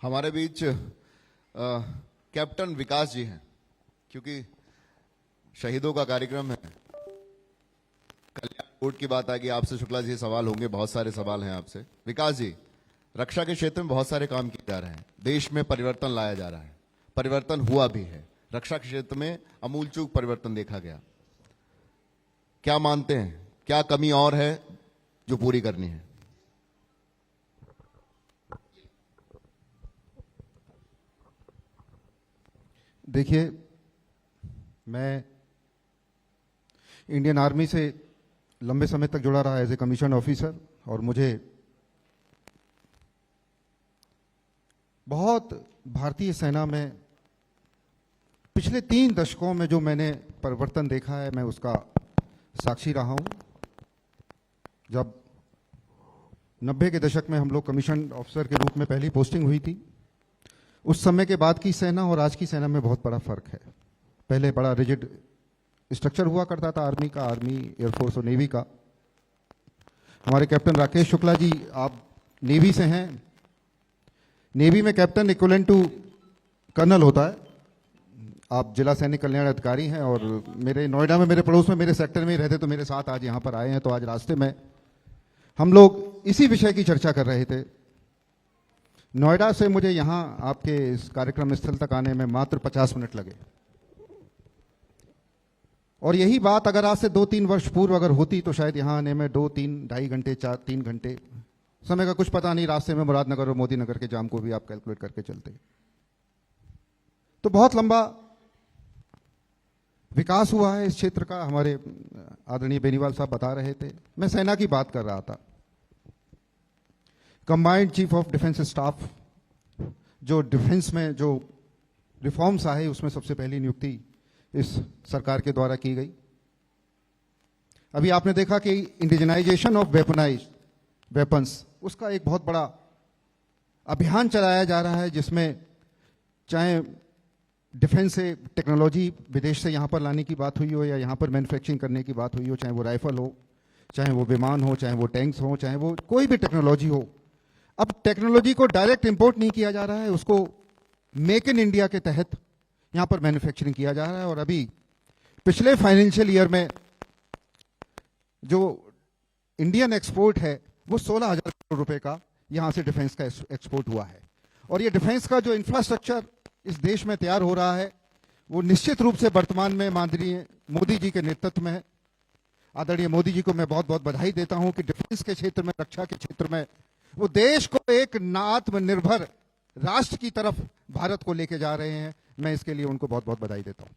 हमारे बीच कैप्टन विकास जी हैं, क्योंकि शहीदों का कार्यक्रम है। कल्याण कोर्ट की बात आ गई, आपसे शुक्ला जी सवाल होंगे, बहुत सारे सवाल हैं आपसे। विकास जी, रक्षा के क्षेत्र में बहुत सारे काम किए जा रहे हैं, देश में परिवर्तन लाया जा रहा है, परिवर्तन हुआ भी है। रक्षा के क्षेत्र में अमूलचूक परिवर्तन देखा गया। क्या मानते हैं, क्या कमी और है जो पूरी करनी है? देखिए, मैं इंडियन आर्मी से लंबे समय तक जुड़ा रहा एज ए कमीशन ऑफिसर, और मुझे बहुत भारतीय सेना में पिछले 3 दशकों में जो मैंने परिवर्तन देखा है, मैं उसका साक्षी रहा हूं। जब 90 के दशक में हम लोग कमीशन ऑफिसर के रूप में पहली पोस्टिंग हुई थी, उस समय के बाद की सेना और आज की सेना में बहुत बड़ा फर्क है। पहले बड़ा रिजिड स्ट्रक्चर हुआ करता था आर्मी का, आर्मी, एयरफोर्स और नेवी का। हमारे कैप्टन राकेश शुक्ला जी, आप नेवी से हैं। नेवी में कैप्टन इक्विवेलेंट टू कर्नल होता है। आप जिला सैनिक कल्याण अधिकारी हैं, और मेरे नोएडा में, मेरे पड़ोस में, मेरे सेक्टर में ही रहते, तो मेरे साथ आज यहां पर आए हैं। तो आज रास्ते में हम लोग इसी विषय की चर्चा कर रहे थे। नोएडा से मुझे यहां आपके इस कार्यक्रम स्थल तक आने में मात्र 50 मिनट लगे, और यही बात अगर आज से 2-3 वर्ष पूर्व अगर होती तो शायद यहां आने में 2-3, ढाई घंटे, 4-3 घंटे, समय का कुछ पता नहीं, रास्ते में मुरादनगर और मोदी नगर के जाम को भी आप कैलकुलेट करके चलते। तो बहुत लंबा विकास हुआ है इस क्षेत्र का। हमारे आदरणीय बेनीवाल साहब बता रहे थे, मैं सेना की बात कर रहा था। Combined chief of defence staff, जो डिफेंस में जो रिफॉर्म्स आए, उसमें सबसे पहली नियुक्ति इस सरकार के द्वारा की गई। अभी आपने देखा कि इंडिजनाइजेशन ऑफ वेपनाइज्ड वेपन्स, उसका एक बहुत बड़ा अभियान चलाया जा रहा है, जिसमें चाहे डिफेंस से टेक्नोलॉजी विदेश से यहां पर लाने की बात हुई हो, या यहां पर मैन्युफैक्चरिंग करने की बात हुई हो, चाहे वो राइफल हो, चाहे वो विमान हो, चाहे वो टैंक्स हो, चाहे वो कोई भी टेक्नोलॉजी हो। अब टेक्नोलॉजी को डायरेक्ट इंपोर्ट नहीं किया जा रहा है, उसको मेक इन इंडिया के तहत यहां पर मैन्युफैक्चरिंग किया जा रहा है। और अभी पिछले फाइनेंशियल ईयर में जो इंडियन एक्सपोर्ट है, वो 16,000 करोड़ रुपए का यहां से डिफेंस का एक्सपोर्ट हुआ है। और ये डिफेंस का जो इंफ्रास्ट्रक्चर इस देश में तैयार हो रहा है, वो निश्चित रूप से वर्तमान में माननीय मोदी जी के नेतृत्व में है। आदरणीय मोदी जी को मैं बहुत बहुत बधाई देता हूं कि डिफेंस के क्षेत्र में, रक्षा के क्षेत्र में वो देश को एक आत्मनिर्भर राष्ट्र की तरफ भारत को लेके जा रहे हैं। मैं इसके लिए उनको बहुत बहुत बधाई देता हूं।